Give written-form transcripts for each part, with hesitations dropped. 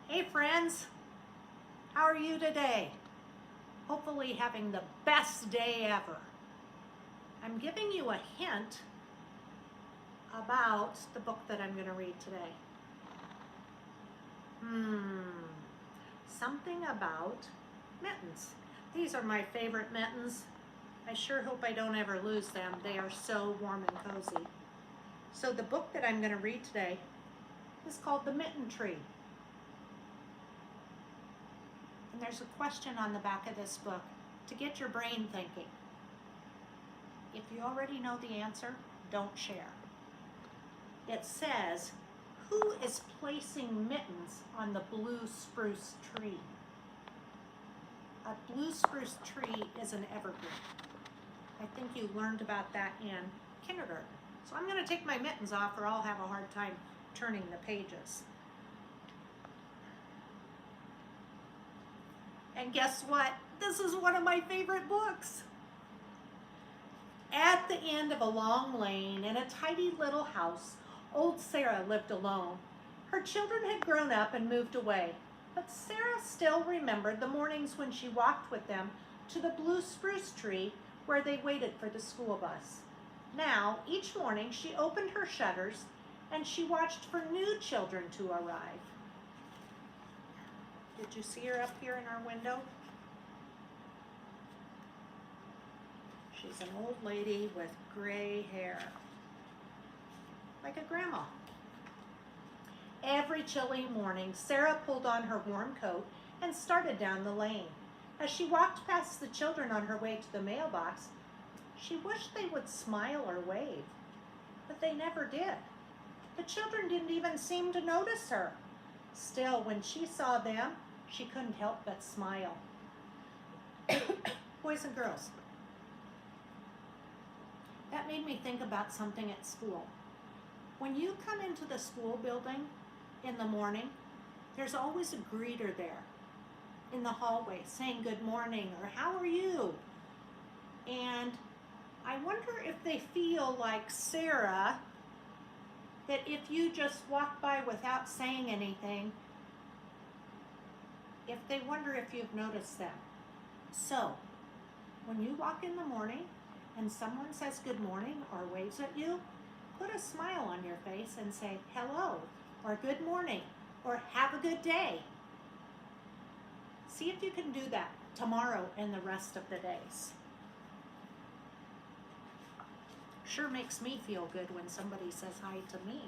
Hey friends, how are you today? Hopefully having the best day ever. I'm giving you a hint about the book that I'm going to read today. Something about mittens. These are my favorite mittens. I sure hope I don't ever lose them. They are so warm and cozy. So the book that I'm going to read today is called The Mitten Tree. And there's a question on the back of this book to get your brain thinking. If you already know the answer, don't share. It says, who is placing mittens on the blue spruce tree? A blue spruce tree is an evergreen. I think you learned about that in kindergarten. So I'm going to take my mittens off or I'll have a hard time turning the pages. And guess what? This is one of my favorite books. At the end of a long lane in a tidy little house, old Sarah lived alone. Her children had grown up and moved away, but Sarah still remembered the mornings when she walked with them to the blue spruce tree where they waited for the school bus. Now, each morning she opened her shutters and she watched for new children to arrive. Did you see her up here in our window? She's an old lady with gray hair, like a grandma. Every chilly morning, Sarah pulled on her warm coat and started down the lane. As she walked past the children on her way to the mailbox, she wished they would smile or wave, but they never did. The children didn't even seem to notice her. Still, when she saw them, she couldn't help but smile. Boys and girls, that made me think about something at school. When you come into the school building in the morning, there's always a greeter there in the hallway saying good morning or how are you? And I wonder if they feel like Sarah, that if you just walk by without saying anything, if they wonder if you've noticed them. So, when you walk in the morning and someone says good morning or waves at you, put a smile on your face and say hello or good morning or have a good day. See if you can do that tomorrow and the rest of the days. Sure makes me feel good when somebody says hi to me.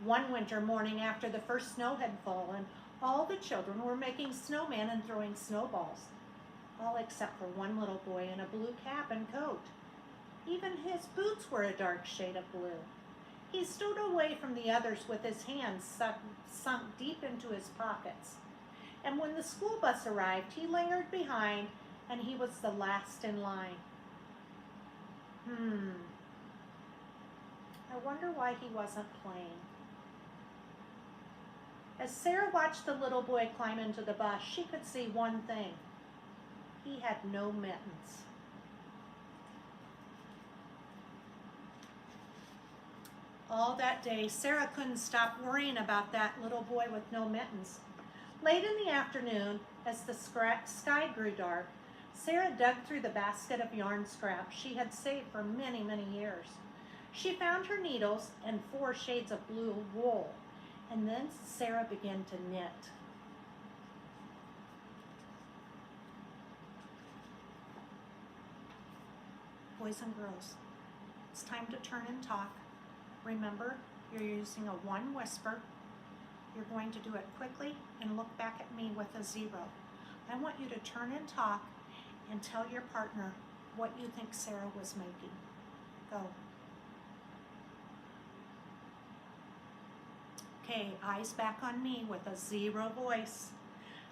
One winter morning after the first snow had fallen, all the children were making snowmen and throwing snowballs, all except for one little boy in a blue cap and coat. Even his boots were a dark shade of blue. He stood away from the others with his hands sunk deep into his pockets. And when the school bus arrived, he lingered behind, and he was the last in line. I wonder why he wasn't playing. As Sarah watched the little boy climb into the bus, she could see one thing. He had no mittens. All that day, Sarah couldn't stop worrying about that little boy with no mittens. Late in the afternoon, as the sky grew dark, Sarah dug through the basket of yarn scraps she had saved for many, many years. She found her needles and 4 shades of blue wool, and then Sarah began to knit. Boys and girls, it's time to turn and talk. Remember, you're using a 1 whisper. You're going to do it quickly and look back at me with a 0. I want you to turn and talk and tell your partner what you think Sarah was making. Go. Okay, eyes back on me with a 0 voice.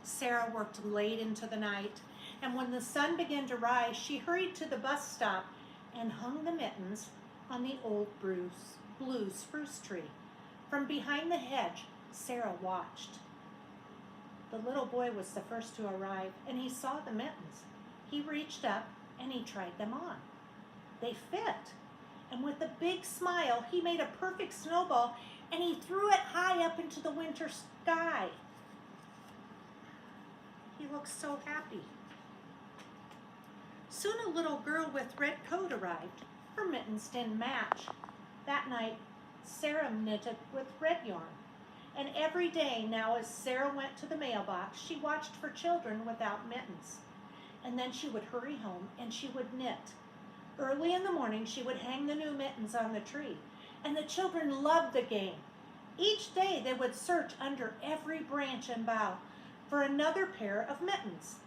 Sarah worked late into the night, and when the sun began to rise, she hurried to the bus stop and hung the mittens on the old blue spruce tree. From behind the hedge, Sarah watched. The little boy was the first to arrive, and he saw the mittens. He reached up and he tried them on. They fit, and with a big smile, he made a perfect snowball and he threw it high up into the winter sky. He looks so happy. Soon a little girl with red coat arrived. Her mittens didn't match. That night, Sarah knitted with red yarn. And every day now as Sarah went to the mailbox, she watched for children without mittens. And then she would hurry home and she would knit. Early in the morning, she would hang the new mittens on the tree. And the children loved the game. Each day they would search under every branch and bough for another pair of mittens.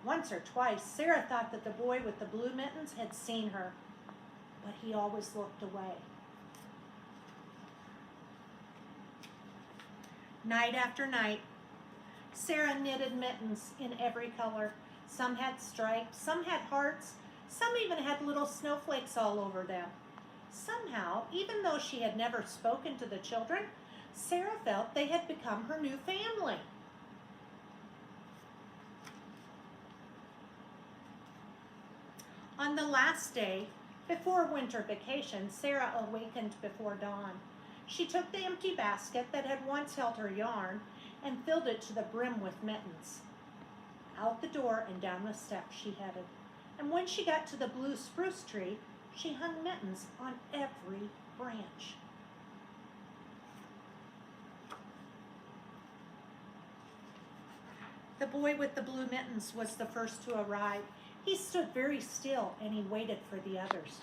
Once or twice, Sarah thought that the boy with the blue mittens had seen her, but he always looked away. Night after night, Sarah knitted mittens in every color. Some had stripes, some had hearts, some even had little snowflakes all over them. Somehow, even though she had never spoken to the children, Sarah felt they had become her new family. On the last day, before winter vacation, Sarah awakened before dawn. She took the empty basket that had once held her yarn and filled it to the brim with mittens. Out the door and down the steps she headed, and when she got to the blue spruce tree, she hung mittens on every branch. The boy with the blue mittens was the first to arrive. He stood very still and he waited for the others.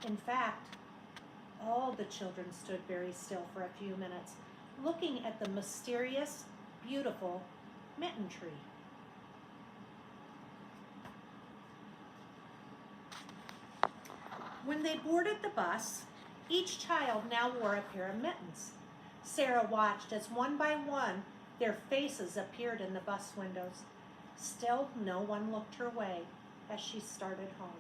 In fact, all the children stood very still for a few minutes, looking at the mysterious, beautiful mitten tree. When they boarded the bus, each child now wore a pair of mittens. Sarah watched as one by one their faces appeared in the bus windows. Still, no one looked her way as she started home.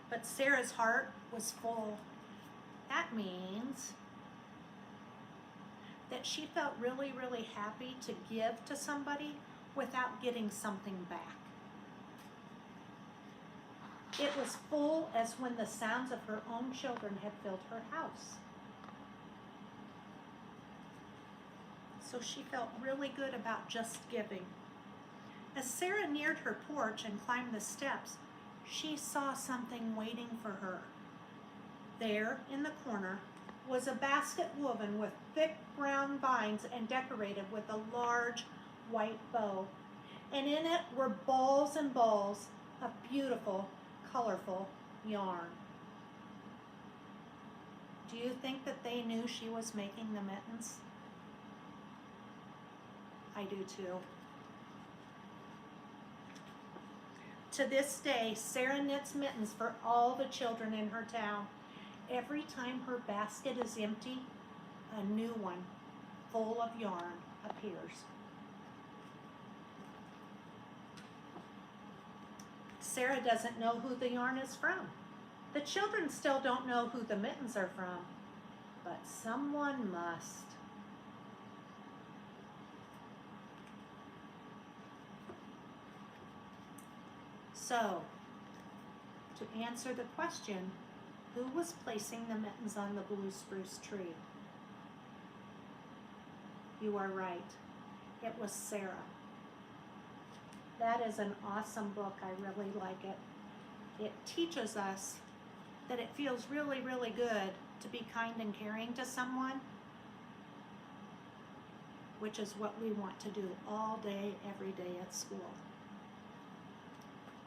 But Sarah's heart was full. That means that she felt really, really happy to give to somebody without getting something back. It was full as when the sounds of her own children had filled her house. So she felt really good about just giving. As Sarah neared her porch and climbed the steps, she saw something waiting for her. There, in the corner, was a basket woven with thick brown vines and decorated with a large white bow. And in it were balls and balls of beautiful, colorful yarn. Do you think that they knew she was making the mittens? I do too. To this day, Sarah knits mittens for all the children in her town. Every time her basket is empty, a new one full of yarn appears. Sarah doesn't know who the yarn is from. The children still don't know who the mittens are from, but someone must. So, to answer the question, who was placing the mittens on the blue spruce tree? You are right. It was Sarah. That is an awesome book. I really like it. It teaches us that it feels really, really good to be kind and caring to someone, which is what we want to do all day, every day at school.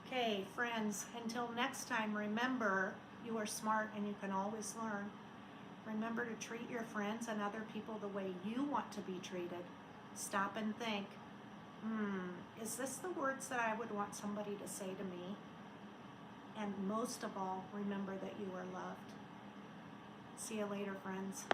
Okay, friends, until next time, remember you are smart and you can always learn. Remember to treat your friends and other people the way you want to be treated. Stop and think, is this the words that I would want somebody to say to me? And most of all, remember that you are loved. See you later, friends.